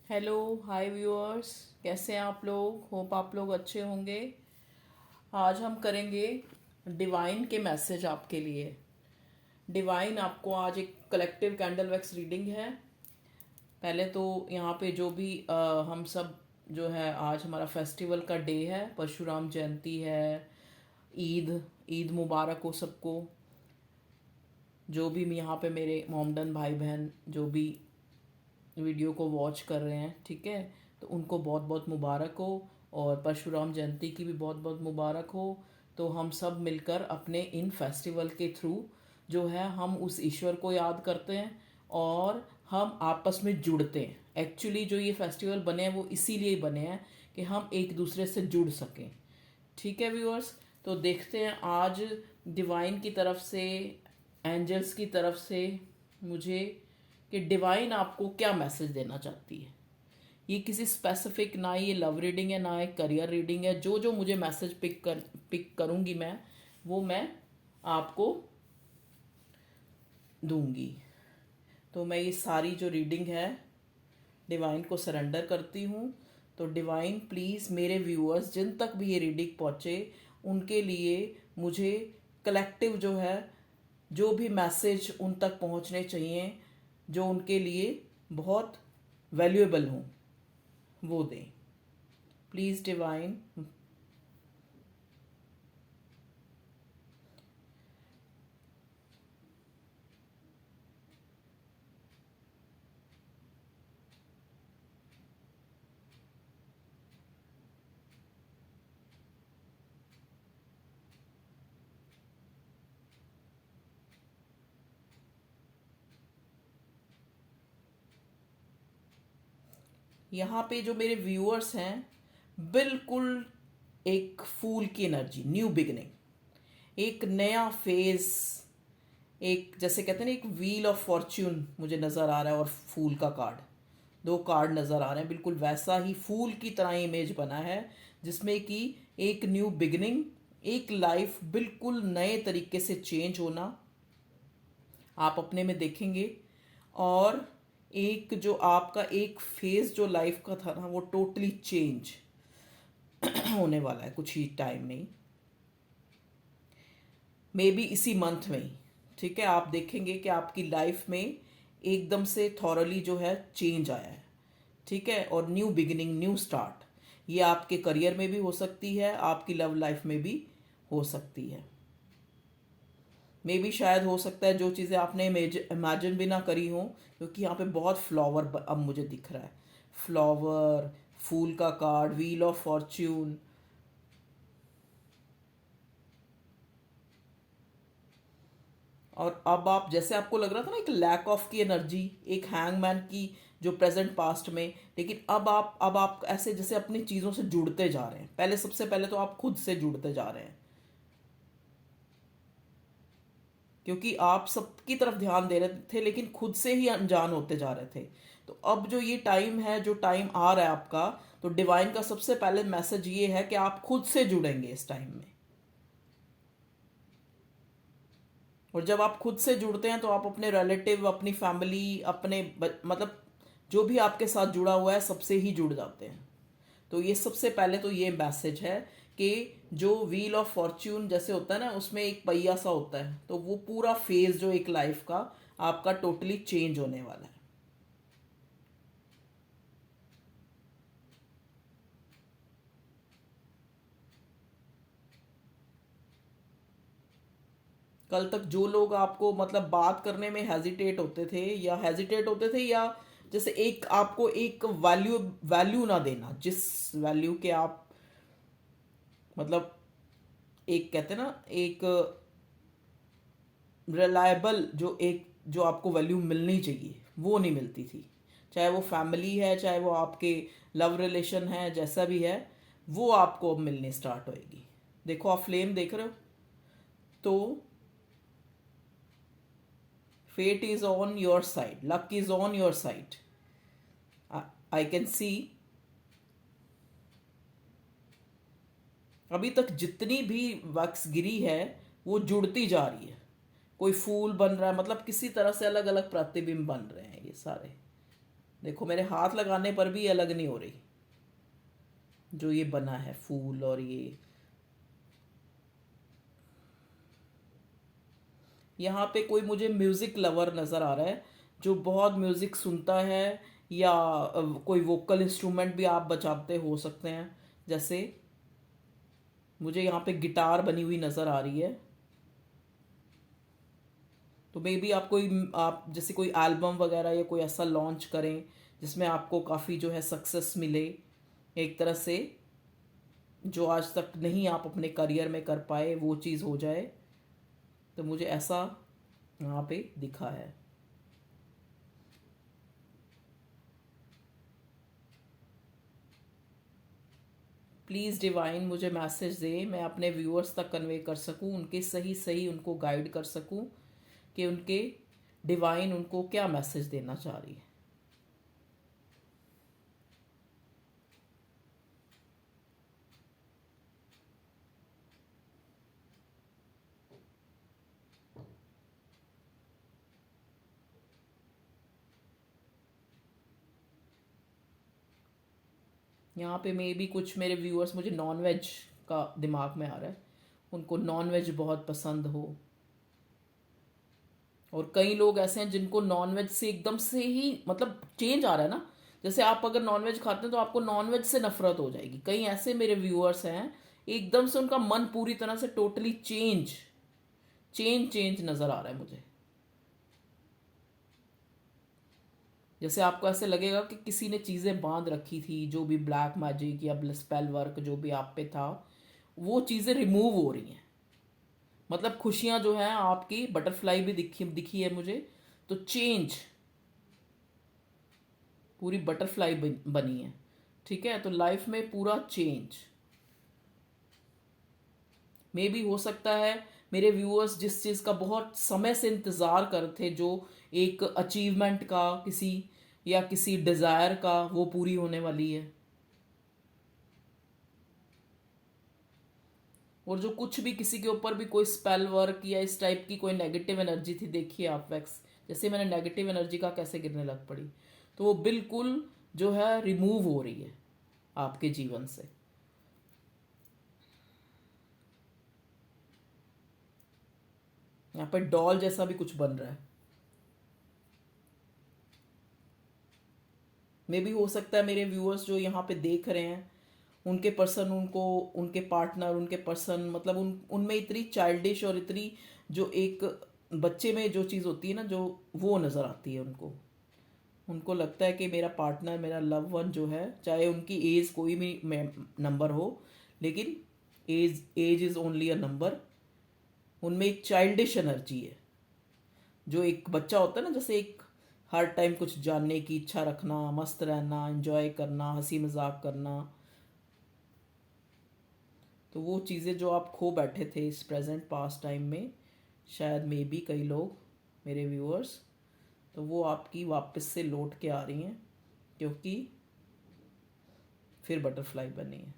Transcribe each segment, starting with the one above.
Hello hi viewers. कैसे हैं आप लोग? होप आप लोग अच्छे होंगे। आज हम करेंगे डिवाइन के मैसेज आपके लिए। डिवाइन आपको आज एक कलेक्टिव कैंडल वैक्स रीडिंग है। पहले तो यहाँ पे जो भी हम सब जो है, आज हमारा फेस्टिवल का डे है, परशुराम जयंती है, ईद ईद मुबारक हो सबको। जो भी यहाँ पे मेरे मोमडन भाई बहन जो भी वीडियो को वॉच कर रहे हैं, ठीक है, तो उनको बहुत बहुत मुबारक हो। और परशुराम जयंती की भी बहुत बहुत मुबारक हो। तो हम सब मिलकर अपने इन फेस्टिवल के थ्रू जो है हम उस ईश्वर को याद करते हैं और हम आपस में जुड़ते हैं। एक्चुअली जो ये फेस्टिवल बने हैं वो इसीलिए बने हैं कि हम एक दूसरे से जुड़ सकें। ठीक है व्यूअर्स, तो देखते हैं आज डिवाइन की तरफ से, एंजल्स की तरफ से मुझे कि डिवाइन आपको क्या मैसेज देना चाहती है। ये किसी स्पेसिफिक, ना ये लव रीडिंग है ना एक करियर रीडिंग है। जो जो मुझे मैसेज पिक करूँगी मैं, वो मैं आपको दूंगी। तो मैं ये सारी जो रीडिंग है डिवाइन को सरेंडर करती हूँ। तो डिवाइन प्लीज़ मेरे व्यूअर्स जिन तक भी ये रीडिंग पहुँचे उनके लिए मुझे कलेक्टिव जो है, जो भी मैसेज उन तक पहुँचने चाहिए, जो उनके लिए बहुत वैल्यूएबल हों, वो दें। Please divine. यहाँ पे जो मेरे व्यूअर्स हैं, बिल्कुल एक फूल की एनर्जी, न्यू बिगनिंग, एक नया फेज, एक जैसे कहते हैं ना, एक व्हील ऑफ फॉर्च्यून मुझे नज़र आ रहा है। और फूल का कार्ड, दो कार्ड नज़र आ रहे हैं, बिल्कुल वैसा ही फूल की तरह इमेज बना है, जिसमें कि एक न्यू बिगनिंग, एक लाइफ बिल्कुल नए तरीके से चेंज होना आप अपने में देखेंगे। और एक जो आपका एक फेज जो लाइफ का था ना, वो टोटली चेंज होने वाला है कुछ ही टाइम में, मे बी इसी मंथ में ही। ठीक है, आप देखेंगे कि आपकी लाइफ में एकदम से थॉरली जो है चेंज आया है। ठीक है, और न्यू बिगिनिंग, न्यू स्टार्ट, ये आपके करियर में भी हो सकती है, आपकी लव लाइफ में भी हो सकती है। मे बी शायद हो सकता है जो चीज़ें आपने इमेजिन भी ना करी हो, क्योंकि यहाँ पे बहुत फ्लावर अब मुझे दिख रहा है। फ्लावर, फूल का कार्ड, व्हील ऑफ फॉर्च्यून। और अब आप, जैसे आपको लग रहा था ना एक लैक ऑफ की एनर्जी, एक हैंगमैन की जो प्रेजेंट पास्ट में, लेकिन अब आप ऐसे जैसे अपनी चीज़ों से जुड़ते जा रहे हैं। पहले, सबसे पहले तो आप खुद से जुड़ते जा रहे हैं, क्योंकि आप सबकी तरफ ध्यान दे रहे थे लेकिन खुद से ही अनजान होते जा रहे थे। तो अब जो ये टाइम है, जो टाइम आ रहा है आपका, तो डिवाइन का सबसे पहले मैसेज ये है कि आप खुद से जुड़ेंगे इस टाइम में। और जब आप खुद से जुड़ते हैं तो आप अपने रिलेटिव, अपनी फैमिली, अपने मतलब जो भी आपके साथ जुड़ा हुआ है सबसे ही जुड़ जाते हैं। तो ये सबसे पहले तो ये मैसेज है कि जो व्हील ऑफ फॉर्च्यून जैसे होता है ना, उसमें एक पहिया सा होता है, तो वो पूरा फेज जो एक लाइफ का आपका टोटली चेंज होने वाला है। कल तक जो लोग आपको मतलब बात करने में हेजिटेट होते थे, या जैसे एक आपको एक वैल्यू वैल्यू ना देना, जिस वैल्यू के आप मतलब, एक कहते हैं ना, एक रिलायबल, जो एक जो आपको वैल्यू मिलनी चाहिए वो नहीं मिलती थी। चाहे वो फैमिली है, चाहे वो आपके लव रिलेशन है, जैसा भी है, वो आपको अब मिलनी स्टार्ट होएगी। देखो, आप फ्लेम देख रहे हो, तो fate is on your side, luck is on your side. I can see अभी तक जितनी भी वक्स गिरी है वो जुड़ती जा रही है। कोई फूल बन रहा है, मतलब किसी तरह से अलग अलग प्रतिबिंब बन रहे हैं ये सारे। देखो मेरे हाथ लगाने पर भी अलग नहीं हो रही, जो ये बना है फूल। और ये यहाँ पे कोई मुझे म्यूजिक लवर नज़र आ रहा है, जो बहुत म्यूजिक सुनता है, या कोई वोकल इंस्ट्रूमेंट भी आप बजाते हो सकते हैं। जैसे मुझे यहाँ पे गिटार बनी हुई नज़र आ रही है। तो मे बी आप जैसे कोई एल्बम वगैरह या कोई ऐसा लॉन्च करें जिसमें आपको काफ़ी जो है सक्सेस मिले, एक तरह से जो आज तक नहीं आप अपने करियर में कर पाए वो चीज़ हो जाए। तो मुझे ऐसा यहाँ पे दिखा है। प्लीज़ डिवाइन मुझे मैसेज दे, मैं अपने व्यूअर्स तक कन्वे कर सकूँ, उनके सही सही उनको गाइड कर सकूँ कि उनके डिवाइन उनको क्या मैसेज देना चाह रही है। यहाँ पे मे बी कुछ मेरे व्यूअर्स, मुझे नॉन वेज का दिमाग में आ रहा है, उनको नॉन वेज बहुत पसंद हो। और कई लोग ऐसे हैं जिनको नॉनवेज से एकदम से ही मतलब चेंज आ रहा है ना। जैसे आप अगर नॉनवेज खाते हैं तो आपको नॉनवेज से नफरत हो जाएगी। कई ऐसे मेरे व्यूअर्स हैं, एकदम से उनका मन पूरी तरह से टोटली चेंज चेंज चेंज नज़र आ रहा है मुझे। जैसे आपको ऐसे लगेगा कि किसी ने चीज़ें बांध रखी थी, जो भी ब्लैक मैजिक या स्पेल वर्क जो भी आप पे था, वो चीज़ें रिमूव हो रही हैं। मतलब खुशियाँ जो हैं आपकी, बटरफ्लाई भी दिखी दिखी है मुझे। तो चेंज, पूरी बटरफ्लाई बनी है। ठीक है, तो लाइफ में पूरा चेंज। मे भी हो सकता है मेरे व्यूअर्स जिस चीज़ का बहुत समय से इंतज़ार कर थे, जो एक अचीवमेंट का किसी या किसी डिज़ायर का, वो पूरी होने वाली है। और जो कुछ भी किसी के ऊपर भी कोई स्पेल वर्क या इस टाइप की कोई नेगेटिव एनर्जी थी, देखिए आप वैक्स जैसे मैंने नेगेटिव एनर्जी का कैसे गिरने लग पड़ी, तो वो बिल्कुल जो है रिमूव हो रही है आपके जीवन से। यहाँ पर डॉल जैसा भी कुछ बन रहा है। मे भी हो सकता है मेरे व्यूअर्स जो यहाँ पे देख रहे हैं, उनके पर्सन उनको, उनके पार्टनर, उनके पर्सन, मतलब उनमें इतनी चाइल्डिश और इतनी जो एक बच्चे में जो चीज़ होती है ना, जो वो नज़र आती है उनको। उनको लगता है कि मेरा पार्टनर, मेरा लव वन जो है, चाहे उनकी एज कोई भी नंबर हो, लेकिन age age is only a number. उनमें एक चाइल्डिश एनर्जी है। जो एक बच्चा होता है ना, जैसे एक हर टाइम कुछ जानने की इच्छा रखना, मस्त रहना, एंजॉय करना, हंसी मजाक करना, तो वो चीज़ें जो आप खो बैठे थे इस प्रेजेंट पास्ट टाइम में, शायद मे बी कई लोग मेरे व्यूअर्स, तो वो आपकी वापस से लौट के आ रही हैं, क्योंकि फिर बटरफ्लाई बनी है।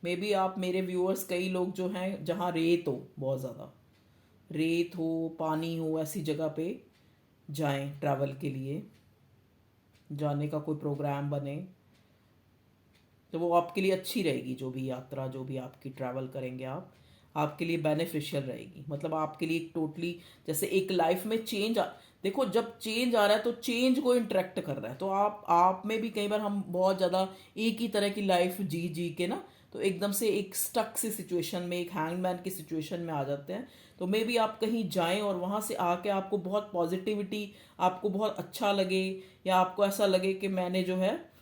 मे बी आप मेरे व्यूअर्स कई लोग जो हैं जहाँ रेत हो, बहुत ज़्यादा रेत हो, पानी हो, ऐसी जगह पे जाएं ट्रैवल के लिए, जाने का कोई प्रोग्राम बने तो वो आपके लिए अच्छी रहेगी। जो भी यात्रा, जो भी आपकी ट्रैवल करेंगे आप, आपके लिए बेनिफिशियल रहेगी। मतलब आपके लिए टोटली जैसे एक लाइफ में चेंज देखो जब चेंज आ रहा है तो चेंज को इंटरेक्ट कर रहा है। तो आप में भी कई बार हम बहुत ज़्यादा एक ही तरह की लाइफ जी जी के ना, तो एकदम से एक स्टक सी सिचुएशन में, एक हैंगमैन की सिचुएशन में आ जाते हैं। तो मे बी आप कहीं जाएं और वहाँ से आके आपको बहुत पॉजिटिविटी, आपको बहुत अच्छा लगे, या आपको ऐसा लगे कि मैंने जो है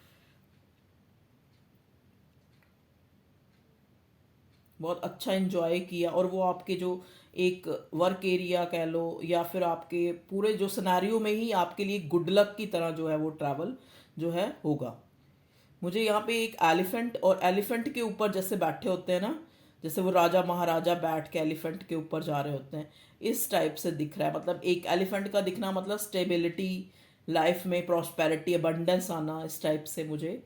बहुत अच्छा इन्जॉय किया। और वो आपके जो एक वर्क एरिया कह लो, या फिर आपके पूरे जो सिनेरियो में ही आपके लिए गुड लक की तरह जो है वो ट्रैवल जो है होगा। मुझे यहाँ पे एक एलिफेंट, और एलिफेंट के ऊपर जैसे बैठे होते हैं ना, जैसे वो राजा महाराजा बैठ के एलिफेंट के ऊपर जा रहे होते हैं, इस टाइप से दिख रहा है। मतलब एक एलिफेंट का दिखना मतलब स्टेबिलिटी, लाइफ में प्रॉस्पेरिटी, अबंडेंस आना, इस टाइप से मुझे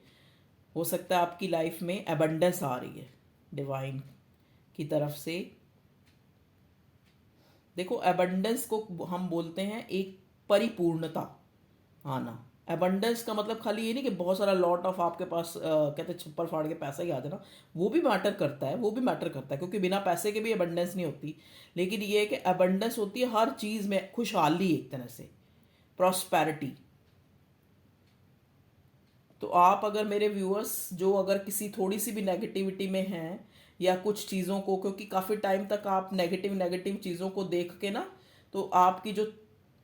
हो सकता है आपकी लाइफ में अबंडेंस आ रही है डिवाइन की तरफ से। देखो, एबंडेंस को हम बोलते हैं एक परिपूर्णता आना। एबंडेंस का मतलब खाली ये नहीं कि बहुत सारा लॉट ऑफ आपके पास कहते हैं छप्पर फाड़ के पैसा ही आ जाना। वो भी मैटर करता है, वो भी मैटर करता है, क्योंकि बिना पैसे के भी एबंडेंस नहीं होती। लेकिन ये है कि एबंडेंस होती है हर चीज़ में, खुशहाली, एक तरह से प्रॉस्पेरिटी। तो आप अगर मेरे व्यूअर्स जो अगर किसी थोड़ी सी भी नेगेटिविटी में हैं, या कुछ चीज़ों को, क्योंकि काफ़ी टाइम तक आप नेगेटिव नेगेटिव चीज़ों को देख के ना, तो आपकी जो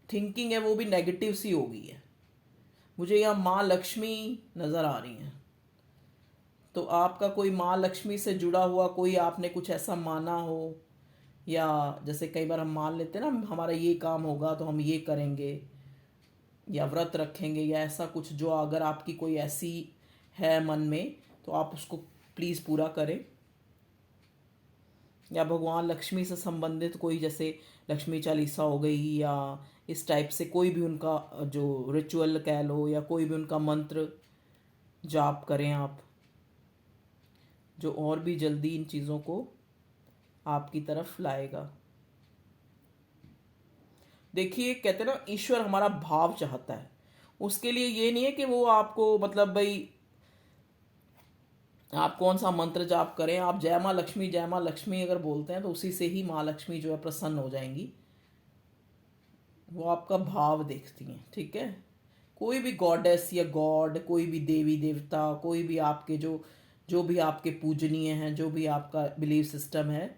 थिंकिंग है वो भी नेगेटिव सी हो गई है। मुझे यहाँ माँ लक्ष्मी नज़र आ रही हैं। तो आपका कोई माँ लक्ष्मी से जुड़ा हुआ कोई आपने कुछ ऐसा माना हो, या जैसे कई बार हम मान लेते हैं ना, हमारा ये काम होगा तो हम ये करेंगे, या व्रत रखेंगे, या ऐसा कुछ, जो अगर आपकी कोई ऐसी है मन में, तो आप उसको प्लीज़ पूरा करें। या भगवान लक्ष्मी से संबंधित कोई, जैसे लक्ष्मी चालीसा हो गई, या इस टाइप से कोई भी उनका जो रिचुअल कह लो, या कोई भी उनका मंत्र जाप करें आप, जो और भी जल्दी इन चीज़ों को आपकी तरफ लाएगा। देखिए, कहते हैं ना, ईश्वर हमारा भाव चाहता है। उसके लिए ये नहीं है कि वो आपको, मतलब भाई आप कौन सा मंत्र जाप करें। आप जय माँ लक्ष्मी अगर बोलते हैं तो उसी से ही माँ लक्ष्मी जो है प्रसन्न हो जाएंगी। वो आपका भाव देखती हैं, ठीक है। कोई भी गॉडेस या गॉड, कोई भी देवी देवता, कोई भी आपके जो जो भी आपके पूजनीय हैं, जो भी आपका बिलीव सिस्टम है,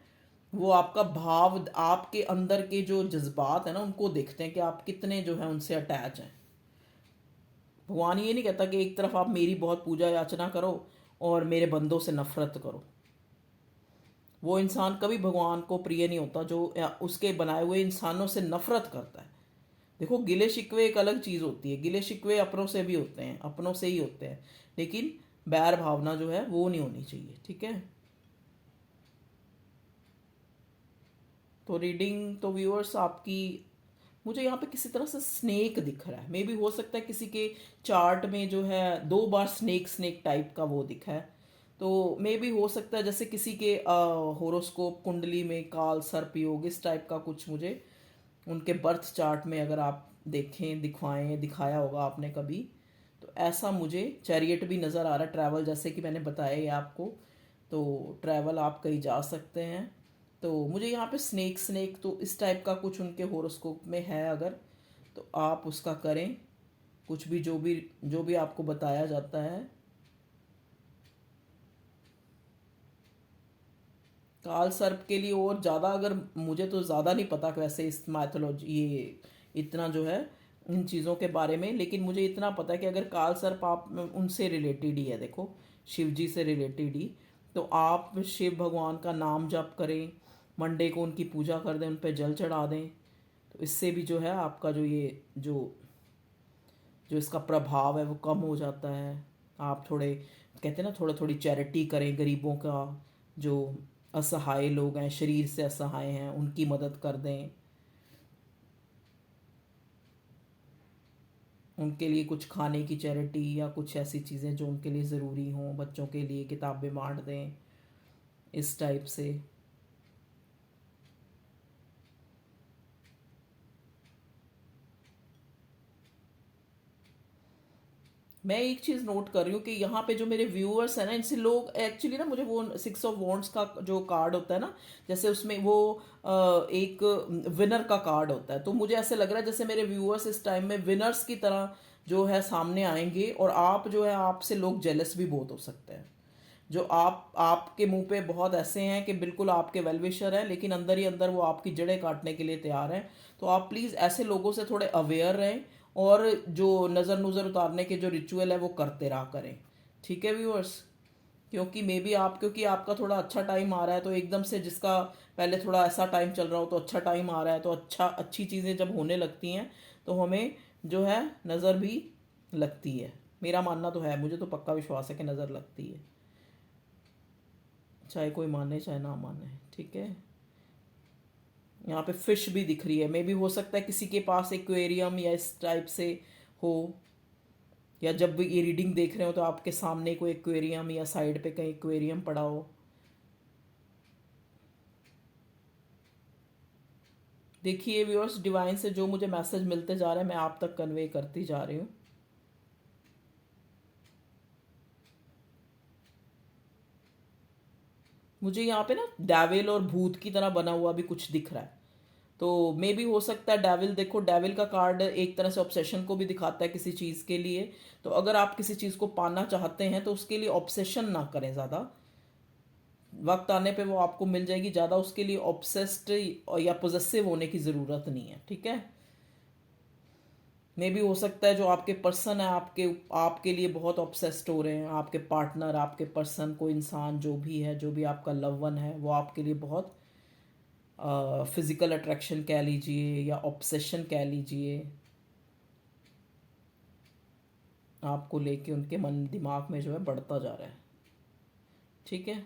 वो आपका भाव, आपके अंदर के जो जज्बात हैं ना, उनको देखते हैं कि आप कितने जो है उनसे अटैच हैं। भगवान ये नहीं कहता कि एक तरफ आप मेरी बहुत पूजा याचना करो और मेरे बंदों से नफरत करो। वो इंसान कभी भगवान को प्रिय नहीं होता जो उसके बनाए हुए इंसानों से नफरत करता है। देखो, गिले शिकवे एक अलग चीज़ होती है। गिले शिकवे अपनों से भी होते हैं, अपनों से ही होते हैं, लेकिन बैर भावना जो है वो नहीं होनी चाहिए, ठीक है। तो रीडिंग तो व्यूअर्स आपकी, मुझे यहाँ पे किसी तरह से स्नेक दिख रहा है। मे भी हो सकता है किसी के चार्ट में जो है 2 बार स्नेक स्नेक टाइप का वो दिखा है। तो मे भी हो सकता है जैसे किसी के होरोस्कोप कुंडली में काल सर्प योग इस टाइप का कुछ, मुझे उनके बर्थ चार्ट में अगर आप देखें, दिखवाएं, दिखाया होगा आपने कभी, तो ऐसा मुझे चैरियट भी नज़र आ रहा है। ट्रैवल, जैसे कि मैंने बताया ये आपको, तो ट्रैवल आप कहीं जा सकते हैं। तो मुझे यहाँ पे स्नेक स्नेक तो इस टाइप का कुछ उनके होरोस्कोप में है अगर, तो आप उसका करें। कुछ भी जो भी आपको बताया जाता है। काल सर्प के लिए और ज़्यादा, अगर मुझे तो ज़्यादा नहीं पता वैसे इस मैथोलॉजी, ये इतना जो है इन चीज़ों के बारे में, लेकिन मुझे इतना पता है कि अगर काल सर्प आप उनसे रिलेटेड ही है, देखो शिव जी से रिलेटेड ही, तो आप शिव भगवान का नाम जप करें, मंडे को उनकी पूजा कर दें, उन पर जल चढ़ा दें, तो इससे भी जो है आपका जो ये जो जो इसका प्रभाव है वो कम हो जाता है। आप थोड़े, कहते हैं ना, थोड़ा थोड़ी चैरिटी करें गरीबों का, जो असहाय लोग हैं, शरीर से असहाय हैं, उनकी मदद कर दें। उनके लिए कुछ खाने की चैरिटी, या कुछ ऐसी चीज़ें जो उनके लिए ज़रूरी हों, बच्चों के लिए किताबें बांट दें, इस टाइप से। मैं एक चीज़ नोट कर रही हूँ कि यहाँ पे जो मेरे व्यूअर्स हैं ना, इनसे लोग एक्चुअली ना, मुझे वो 6 ऑफ वॉन्ड्स का जो कार्ड होता है ना, जैसे उसमें वो एक विनर का कार्ड होता है, तो मुझे ऐसे लग रहा है जैसे मेरे व्यूअर्स इस टाइम में विनर्स की तरह जो है सामने आएंगे, और आप जो है, आपसे लोग जेलस भी बहुत हो सकते हैं। जो आपके मुंह पे बहुत ऐसे हैं कि बिल्कुल आपके वेलविशर हैं, लेकिन अंदर ही अंदर वो आपकी जड़ें काटने के लिए तैयार हैं। तो आप प्लीज़ ऐसे लोगों से थोड़े अवेयर रहें, और जो नज़र नुज़र उतारने के जो रिचुअल है वो करते रहा करें, ठीक है व्यूअर्स। क्योंकि मे बी आप, क्योंकि आपका थोड़ा अच्छा टाइम आ रहा है, तो एकदम से जिसका पहले थोड़ा ऐसा टाइम चल रहा हो तो अच्छा टाइम आ रहा है, तो अच्छी चीज़ें जब होने लगती हैं तो हमें जो है नज़र भी लगती है। मेरा मानना तो है, मुझे तो पक्का विश्वास है कि नज़र लगती है, चाहे कोई माने चाहे ना माने, ठीक है। यहाँ पे फिश भी दिख रही है। मे भी हो सकता है किसी के पास एक्वेरियम या इस टाइप से हो, या जब भी ये रीडिंग देख रहे हो तो आपके सामने कोई एक्वेरियम या साइड पे कहीं एक्वेरियम पड़ा हो। देखिए व्यूअर्स, डिवाइन से जो मुझे मैसेज मिलते जा रहे हैं मैं आप तक कन्वे करती जा रही हूँ। मुझे यहाँ पे ना डेविल और भूत की तरह बना हुआ भी कुछ दिख रहा है, तो मे भी हो सकता है डेविल। देखो डेविल का कार्ड एक तरह से ऑब्सेशन को भी दिखाता है किसी चीज़ के लिए। तो अगर आप किसी चीज़ को पाना चाहते हैं तो उसके लिए ऑब्सेशन ना करें ज़्यादा, वक्त आने पे वो आपको मिल जाएगी। ज़्यादा उसके लिए ऑब्सेस्ड या पोजेसिव होने की ज़रूरत नहीं है, ठीक है। मे भी हो सकता है जो आपके पर्सन है आपके लिए बहुत ऑब्सेस्ड हो रहे हैं, आपके पार्टनर, आपके पर्सन, कोई इंसान जो भी है, जो भी आपका लव वन है, वो आपके लिए बहुत फिजिकल अट्रैक्शन कह लीजिए या ऑब्सेशन कह लीजिए, आपको लेके उनके मन दिमाग में जो है बढ़ता जा रहा है, ठीक है।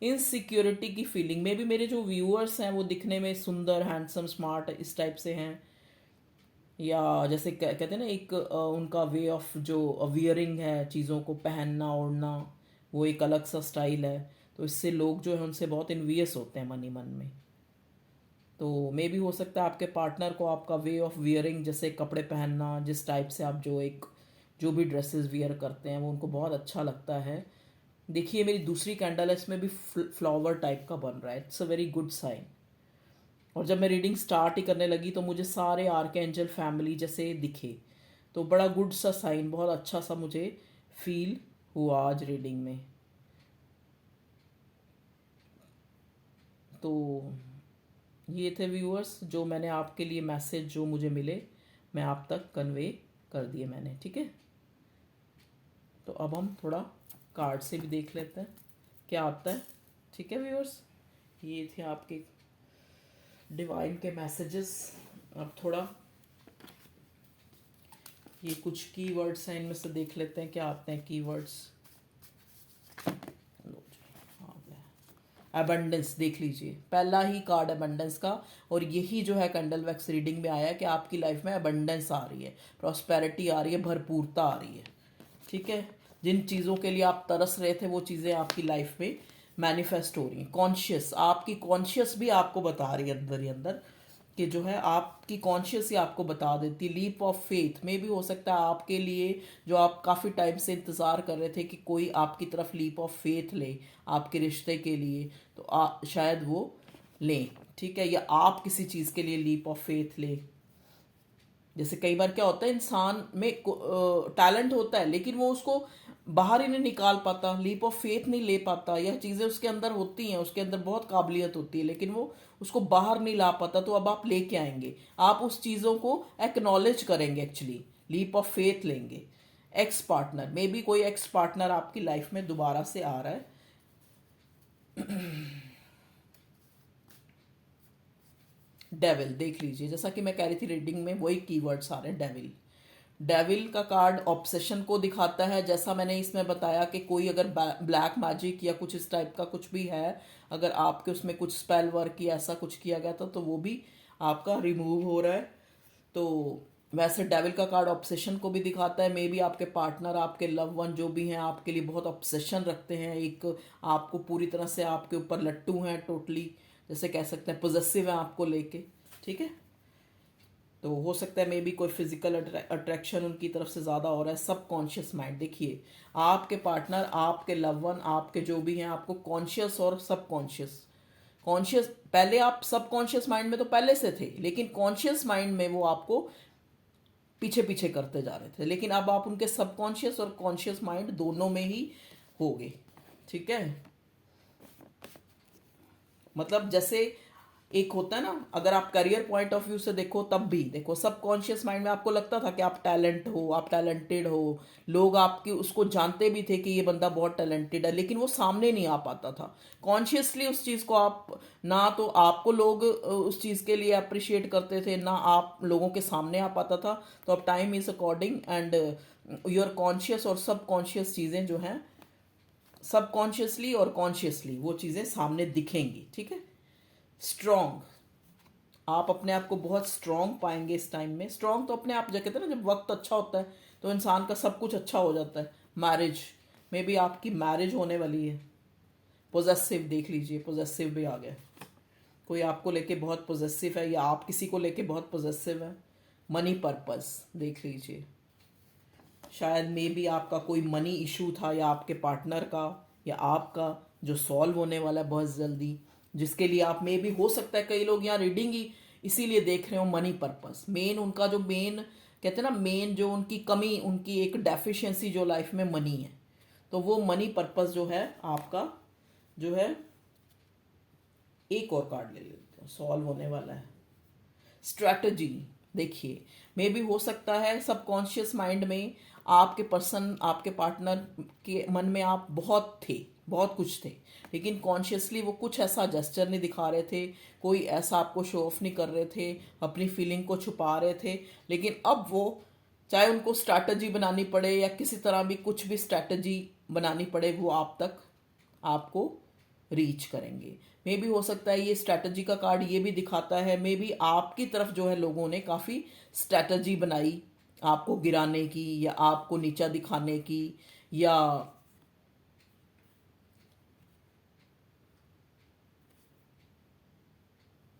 इनसिक्योरिटी की फीलिंग में भी मेरे जो व्यूअर्स हैं वो दिखने में सुंदर, हैंडसम, स्मार्ट इस टाइप से हैं, या जैसे कहते हैं ना एक उनका वे ऑफ जो वियरिंग है, चीज़ों को पहनना ओढ़ना, वो एक अलग सा स्टाइल है। तो इससे लोग जो है उनसे बहुत इन्वियस होते हैं मन ही मन में। तो मे भी हो सकता है आपके पार्टनर को आपका वे ऑफ वियरिंग, जैसे कपड़े पहनना, जिस टाइप से आप जो भी ड्रेसेस वियर करते हैं वो उनको बहुत अच्छा लगता है। देखिए मेरी दूसरी कैंडल है, इसमें भी फ्लावर टाइप का बन रहा है, it's a very good sign. और जब मैं रीडिंग स्टार्ट ही करने लगी तो मुझे सारे आर्कएंजल फैमिली जैसे दिखे, तो बड़ा गुड सा साइन, बहुत अच्छा सा मुझे फील हुआ आज रीडिंग में। तो ये थे व्यूअर्स जो मैंने आपके लिए मैसेज जो मुझे मिले, मैं आप तक कन्वे कर दिए मैंने, ठीक है। तो अब हम थोड़ा कार्ड से भी देख लेते हैं क्या आता है, ठीक है व्यूअर्स। ये थे आपके डिवाइन के मैसेजेस। अब थोड़ा ये कुछ कीवर्ड्स हैं, इनमें से देख लेते हैं क्या आते हैं कीवर्ड्स। अबंडेंस देख लीजिए, पहला ही कार्ड अबंडेंस का, और यही जो है कैंडल वैक्स रीडिंग में आया है कि आपकी लाइफ में अबंडेंस आ रही है, प्रॉस्पेरिटी आ रही है, भरपूरता आ रही है, ठीक है। जिन चीज़ों के लिए आप तरस रहे थे वो चीज़ें आपकी लाइफ में मैनिफेस्ट हो रही हैं। कॉन्शियस, आपकी कॉन्शियस भी आपको बता रही है अंदर ही अंदर कि जो है आपकी कॉन्शियस ही आपको बता देती है। लीप ऑफ फेथ में भी हो सकता है आपके लिए, जो आप काफ़ी टाइम से इंतज़ार कर रहे थे कि कोई आपकी तरफ लीप ऑफ फेथ ले आपके रिश्ते के लिए, तो शायद वो लें, ठीक है। या आप किसी चीज़ के लिए लीप ऑफ फेथ लें। जैसे कई बार क्या होता है, इंसान में टैलेंट होता है लेकिन वो उसको बाहर ही नहीं निकाल पाता, लीप ऑफ फेथ नहीं ले पाता, यह चीज़ें उसके अंदर होती हैं, उसके अंदर बहुत काबिलियत होती है लेकिन वो उसको बाहर नहीं ला पाता। तो अब आप लेके आएंगे, आप उस चीज़ों को एक्नॉलेज करेंगे, एक्चुअली लीप ऑफ फेथ लेंगे। एक्स पार्टनर, मे बी कोई एक्स पार्टनर आपकी लाइफ में दोबारा से आ रहा है। डेविल देख लीजिए, जैसा कि मैं कह रही थी रीडिंग में वही कीवर्ड्स आ रहे हैं। डेविल, डेविल का कार्ड ऑब्सेशन को दिखाता है, जैसा मैंने इसमें बताया कि कोई अगर ब्लैक मैजिक या कुछ इस टाइप का कुछ भी है, अगर आपके उसमें कुछ स्पेल वर्क या ऐसा कुछ किया गया था तो वो भी आपका रिमूव हो रहा है। तो वैसे डेविल का कार्ड ऑब्सेशन को भी दिखाता है। मे बी आपके पार्टनर, आपके लव वन जो भी हैं आपके लिए बहुत ऑब्सेशन रखते हैं, एक आपको पूरी तरह से आपके ऊपर लट्टू हैं टोटली, जैसे कह सकते हैं पॉजेसिव है आपको लेके, ठीक है। तो हो सकता है मे बी कोई फिजिकल अट्रैक्शन उनकी तरफ से ज़्यादा हो रहा है। सब कॉन्शियस माइंड, देखिए आपके पार्टनर, आपके लव वन, आपके जो भी हैं, आपको कॉन्शियस और सब कॉन्शियस, कॉन्शियस पहले आप सब कॉन्शियस माइंड में तो पहले से थे, लेकिन कॉन्शियस माइंड में वो आपको पीछे पीछे करते जा रहे थे, लेकिन अब आप उनके सबकॉन्शियस और कॉन्शियस माइंड दोनों में ही हो गए, ठीक है। मतलब जैसे एक होता है ना, अगर आप करियर पॉइंट ऑफ व्यू से देखो तब भी देखो, सब कॉन्शियस माइंड में आपको लगता था कि आप टैलेंट हो, आप टैलेंटेड हो, लोग आपकी उसको जानते भी थे कि ये बंदा बहुत टैलेंटेड है, लेकिन वो सामने नहीं आ पाता था कॉन्शियसली उस चीज़ को। आप ना तो आपको लोग उस चीज़ के लिए अप्रिशिएट करते थे, ना आप लोगों के सामने आ पाता था। तो अब time is according and your conscious और सब कॉन्शियस चीज़ें जो हैं, सबकॉन्शियसली और कॉन्शियसली वो चीज़ें सामने दिखेंगी, ठीक है। स्ट्रॉन्ग, आप अपने आप को बहुत स्ट्रॉन्ग पाएंगे इस टाइम में। स्ट्रॉन्ग तो अपने आप, जो कहते हैं ना, जब वक्त अच्छा होता है तो इंसान का सब कुछ अच्छा हो जाता है। मैरिज में भी आपकी मैरिज होने वाली है। पोजेसिव देख लीजिए, पोजेसिव भी आ गया। कोई आपको लेके बहुत पोजेसिव है या आप किसी को लेके बहुत पोजेसिव है। मनी पर्पस देख लीजिए, शायद मे बी आपका कोई मनी इशू था या आपके पार्टनर का या आपका, जो सॉल्व होने वाला है बहुत जल्दी, जिसके लिए आप मे बी, हो सकता है कई लोग यहाँ रीडिंग ही इसीलिए देख रहे हो मनी पर्पस। मेन उनका जो मेन कहते हैं ना, मेन जो उनकी कमी, उनकी एक डेफिशिएंसी जो लाइफ में मनी है, तो वो मनी पर्पस जो है आपका जो है। एक और कार्ड ले लेते हैं, सॉल्व होने वाला है। स्ट्रैटेजी देखिए, मे भी हो सकता है सबकॉन्शियस माइंड में आपके पर्सन, आपके पार्टनर के मन में आप बहुत थे, बहुत कुछ थे, लेकिन कॉन्शियसली वो कुछ ऐसा जेस्चर नहीं दिखा रहे थे, कोई ऐसा आपको शो ऑफ नहीं कर रहे थे, अपनी फीलिंग को छुपा रहे थे। लेकिन अब वो, चाहे उनको स्ट्रैटेजी बनानी पड़े या किसी तरह भी कुछ भी स्ट्रैटेजी बनानी पड़े, वो आप तक, आपको रीच करेंगे। मे भी हो सकता है ये स्ट्रैटेजी का कार्ड ये भी दिखाता है, मे भी आपकी तरफ जो है लोगों ने काफ़ी स्ट्रैटेजी बनाई आपको गिराने की या आपको नीचा दिखाने की, या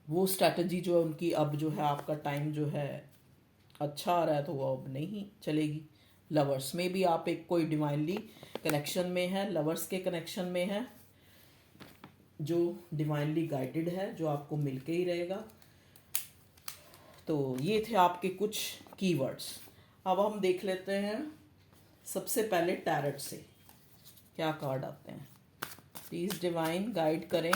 वो स्ट्रैटेजी जो है उनकी अब जो है, आपका टाइम जो है अच्छा आ रहा है तो वो अब नहीं चलेगी। लवर्स में भी आप एक कोई डिवाइनली कनेक्शन में है, लवर्स के कनेक्शन में है, जो डिवाइनली गाइडेड है, जो आपको मिलके ही रहेगा। तो ये थे आपके कुछ कीवर्ड्स। अब हम देख लेते हैं सबसे पहले टैरेट से क्या कार्ड आते हैं। प्लीज डिवाइन गाइड करें।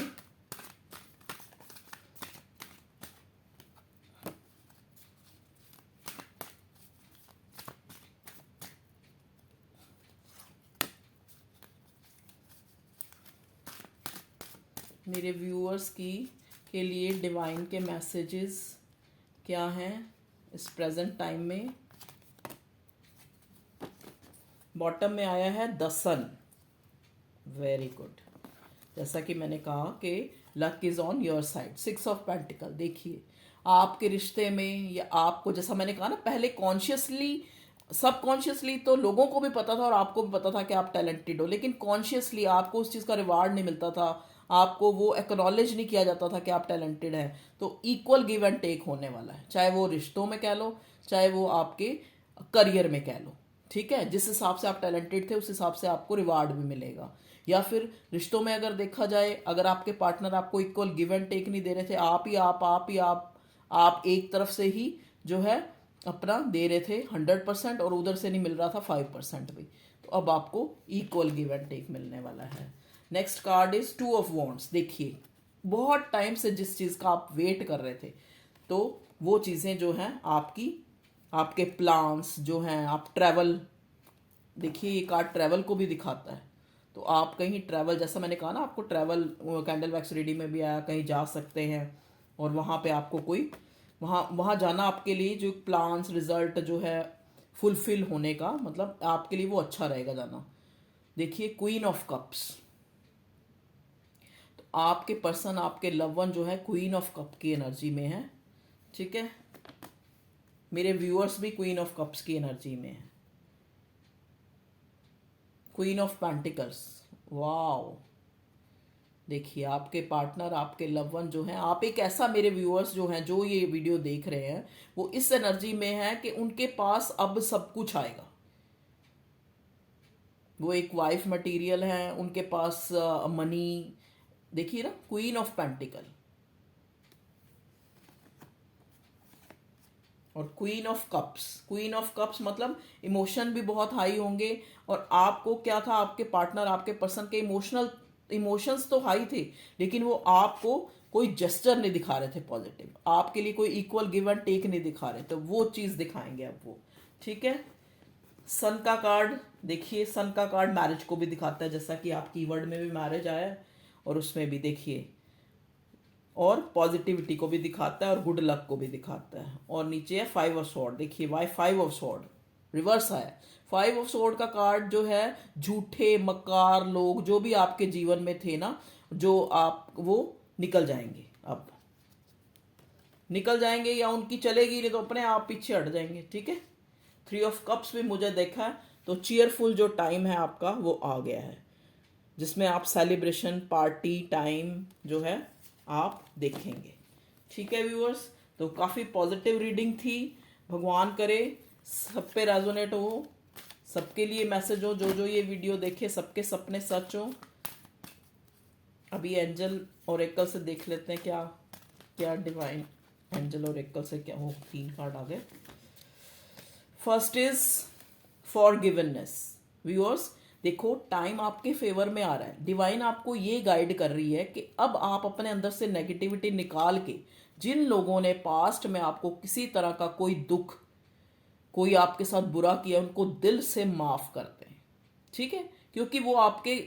मेरे व्यूअर्स के लिए डिवाइन के मैसेजेस क्या हैं इस प्रेजेंट टाइम में। बॉटम में आया है द सन, वेरी गुड। जैसा कि मैंने कहा कि luck is on your side. 6 of pentacle, देखिए आपके रिश्ते में या आपको, जैसा मैंने कहा ना पहले, कॉन्शियसली, सबकॉन्शियसली तो लोगों को भी पता था और आपको भी पता था कि आप टैलेंटेड हो, लेकिन कॉन्शियसली आपको उस चीज़ का रिवार्ड नहीं मिलता था, आपको वो एक्नॉलेज नहीं किया जाता था कि आप टैलेंटेड हैं। तो इक्वल गिव एंड टेक होने वाला है, चाहे वो रिश्तों में कह लो, चाहे वो आपके करियर में कह लो। ठीक है, जिस हिसाब से आप टैलेंटेड थे उस हिसाब से आपको रिवार्ड भी मिलेगा। या फिर रिश्तों में अगर देखा जाए, अगर आपके पार्टनर आपको इक्वल गिव एंड टेक नहीं दे रहे थे, आप एक तरफ से ही जो है अपना दे रहे थे 100% और उधर से नहीं मिल रहा था 5% भी, तो अब आपको इक्वल गिव एंड टेक मिलने वाला है। Next card is 2 of wands. देखिए बहुत टाइम से जिस चीज़ का आप वेट कर रहे थे, तो वो चीज़ें जो हैं आपकी, आपके प्लान्स जो हैं, आप ट्रैवल, देखिए ये कार्ड ट्रैवल को भी दिखाता है। तो आप कहीं ट्रैवल, जैसा मैंने कहा ना आपको, ट्रैवल कैंडल वैक्स रीडिंग में भी आया, कहीं जा सकते हैं और वहाँ पे आपको कोई, वहाँ जाना आपके लिए जो प्लान्स, रिजल्ट जो है फुलफिल होने का, मतलब आपके लिए वो अच्छा रहेगा जाना। देखिए क्वीन ऑफ कप्स, तो आपके पर्सन, आपके लव वन जो है क्वीन ऑफ कप की एनर्जी में है। ठीक है, मेरे व्यूअर्स भी क्वीन ऑफ कप्स की एनर्जी में है। Queen of pentacles, wow. देखिए आपके पार्टनर, आपके लव वन जो हैं, आप एक ऐसा, मेरे व्यूअर्स जो हैं, जो ये वीडियो देख रहे हैं, वो इस एनर्जी में है कि उनके पास अब सब कुछ आएगा। वो एक वाइफ मटेरियल है, उनके पास मनी। देखिए ना, क्वीन ऑफ पेंटिकल और queen of cups. Queen of cups मतलब इमोशन भी बहुत हाई होंगे, और आपको क्या था, आपके पार्टनर, आपके पर्सन के इमोशंस तो हाई थे, लेकिन वो आपको कोई जेस्चर नहीं दिखा रहे थे पॉजिटिव, आपके लिए कोई इक्वल गिव एंड टेक नहीं दिखा रहे, तो वो चीज़ दिखाएंगे अब वो। ठीक है, सन का कार्ड देखिए, सन का कार्ड मैरिज को भी दिखाता है, जैसा कि आप कीवर्ड में भी मैरिज आया है और उसमें भी देखिए, और पॉजिटिविटी को भी दिखाता है और गुड लक को भी दिखाता है। और नीचे है 5 ऑफ सॉर्ड, देखिए वाई 5 ऑफ सॉर्ड रिवर्स आया। 5 ऑफ सॉर्ड का कार्ड जो है, झूठे मक्कार लोग जो भी आपके जीवन में थे ना, जो आप, वो निकल जाएंगे, अब निकल जाएंगे, या उनकी चलेगी नहीं तो अपने आप पीछे हट जाएंगे। ठीक है, 3 ऑफ कप्स भी मुझे देखा है, तो चीयरफुल जो टाइम है आपका वो आ गया है, जिसमें आप सेलिब्रेशन, पार्टी टाइम जो है आप देखेंगे। ठीक है व्यूअर्स, तो काफ़ी पॉजिटिव रीडिंग थी। भगवान करे सब पे रेजोनेट हो, सबके लिए मैसेज हो, जो जो ये वीडियो देखे सबके सपने सच हो। अभी एंजल ओरेकल से देख लेते हैं क्या क्या डिवाइन एंजल ओरेकल से क्या हो। 3 कार्ड आ गए। First is forgiveness. व्यूअर्स देखो, टाइम आपके फेवर में आ रहा है। डिवाइन आपको ये गाइड कर रही है कि अब आप अपने अंदर से नेगेटिविटी निकाल के, जिन लोगों ने पास्ट में आपको किसी तरह का कोई दुख, कोई आपके साथ बुरा किया, उनको दिल से माफ करते हैं। ठीक है, क्योंकि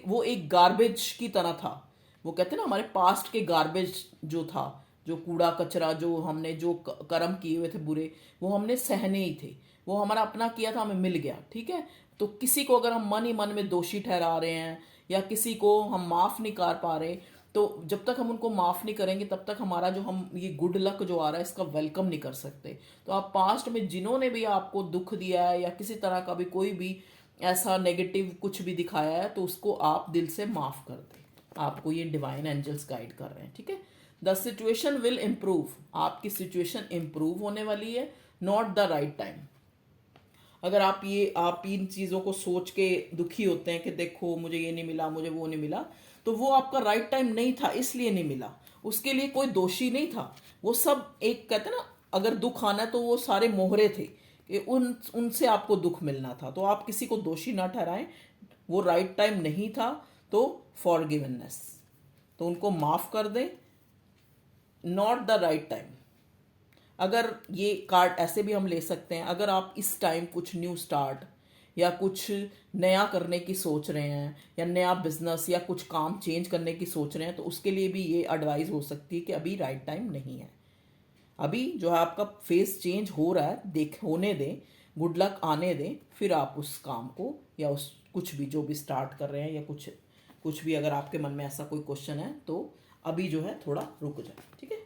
वो एक गार्बेज की तरह था। वो कहते हैं ना, हमारे पास्ट के गार्बेज जो था, जो कूड़ा कचरा, जो हमने जो कर्म किए हुए थे बुरे, वो हमने सहने ही थे। वो हमारा अपना किया था, हमें मिल गया। ठीक है, तो किसी को अगर हम मन ही मन में दोषी ठहरा रहे हैं या किसी को हम माफ नहीं कर पा रहे, तो जब तक हम उनको माफ नहीं करेंगे तब तक हमारा जो हम ये गुड लक जो आ रहा है इसका वेलकम नहीं कर सकते। तो आप पास्ट में जिन्होंने भी आपको दुख दिया है या किसी तरह का भी कोई भी ऐसा नेगेटिव कुछ भी दिखाया है, तो उसको आप दिल से माफ कर दें। आपको ये डिवाइन एंजल्स गाइड कर रहे हैं। ठीक है, द सिचुएशन विल इम्प्रूव। आपकी सिचुएशन इम्प्रूव होने वाली है, नॉट द राइट टाइम। अगर आप इन चीज़ों को सोच के दुखी होते हैं कि देखो मुझे ये नहीं मिला, मुझे वो नहीं मिला, तो वो आपका राइट टाइम नहीं था, इसलिए नहीं मिला। उसके लिए कोई दोषी नहीं था। वो सब एक कहते हैं ना, अगर दुख आना है तो वो सारे मोहरे थे कि उनसे आपको दुख मिलना था। तो आप किसी को दोषी ना ठहराएं। वो राइट टाइम नहीं था, तो फॉरगिवनेस, तो उनको माफ कर दें। Not the right time. अगर ये कार्ड ऐसे भी हम ले सकते हैं, अगर आप इस टाइम कुछ न्यू स्टार्ट या कुछ नया करने की सोच रहे हैं, या नया बिजनेस या कुछ काम चेंज करने की सोच रहे हैं, तो उसके लिए भी ये एडवाइस हो सकती है कि अभी राइट टाइम नहीं है। अभी जो है आपका फेस चेंज हो रहा है, होने दें, गुड लक आने दें, फिर आप उस काम को या उस कुछ भी जो भी स्टार्ट कर रहे हैं या कुछ कुछ भी, अगर आपके मन में ऐसा कोई क्वेश्चन है तो अभी जो है थोड़ा रुक जाए। ठीक है,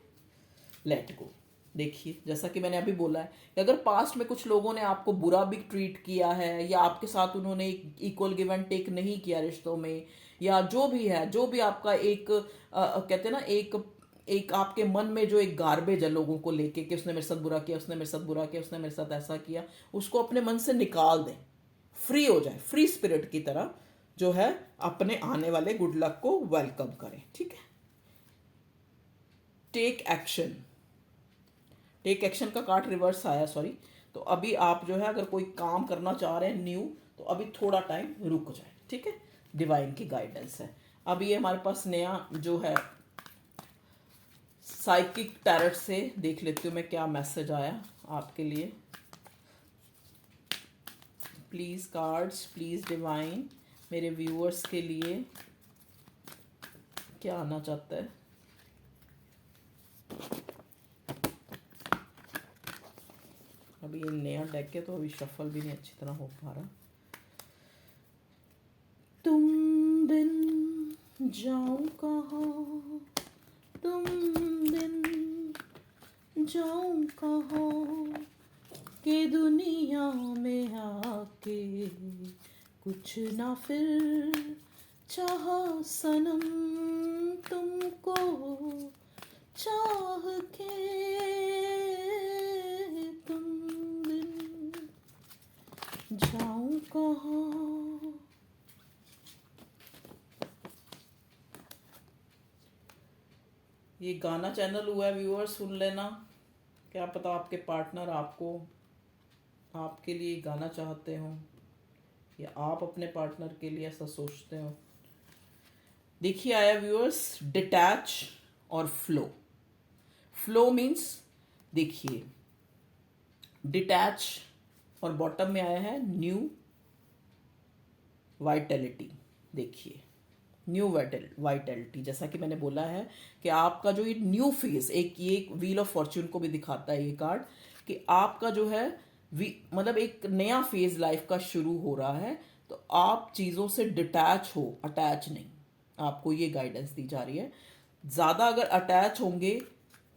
लेट गो। देखिए, जैसा कि मैंने अभी बोला है कि अगर पास्ट में कुछ लोगों ने आपको बुरा भी ट्रीट किया है या आपके साथ उन्होंने इक्वल गिव एंड टेक नहीं किया रिश्तों में, या जो भी है, जो भी आपका एक कहते हैं ना, एक आपके मन में जो एक गार्बेज है लोगों को लेके कि उसने मेरे साथ बुरा किया, उसने मेरे साथ बुरा किया, उसने मेरे साथ ऐसा किया, उसको अपने मन से निकाल दें। फ्री हो जाए, फ्री स्पिरिट की तरह जो है अपने आने वाले गुड लक को वेलकम करें। ठीक है, टेक एक्शन। टेक एक्शन का कार्ड रिवर्स आया, सॉरी। तो अभी आप जो है अगर कोई काम करना चाह रहे हैं न्यू, तो अभी थोड़ा टाइम रुक जाए। ठीक है, डिवाइन की गाइडेंस है। अभी ये हमारे पास नया जो है साइकिक टैरट से देख लेती हूँ मैं क्या मैसेज आया आपके लिए। प्लीज़ कार्ड्स, प्लीज़ डिवाइन, मेरे व्यूअर्स के लिए क्या आना चाहता है। अभी ये नया डेक है तो अभी शफल भी नहीं अच्छी तरह हो पा रहा। तुम बिन जाऊं कहाँ, तुम बिन जाऊं कहाँ, के दुनिया में आके कुछ ना फिर चाहा सनम, तुमको चाह के तुम बिन जाऊं कहाँ। ये गाना चैनल हुआ है व्यूअर्स, सुन लेना। क्या पता आपके पार्टनर आपको आपके लिए गाना चाहते हो या आप अपने पार्टनर के लिए ऐसा सोचते हो। देखिए आया व्यूअर्स, डिटैच और फ्लो। फ्लो मीन्स, देखिए डिटैच, और बॉटम में आया है न्यू वाइटैलिटी। देखिए न्यू वाइटैलिटी, जैसा कि मैंने बोला है कि आपका जो ये न्यू फेज, ये व्हील ऑफ फॉर्च्यून को भी दिखाता है ये कार्ड, कि आपका जो है मतलब एक नया फेज लाइफ का शुरू हो रहा है। तो आप चीज़ों से डिटैच हो, अटैच नहीं। आपको ये गाइडेंस दी जा रही है। ज़्यादा अगर अटैच होंगे,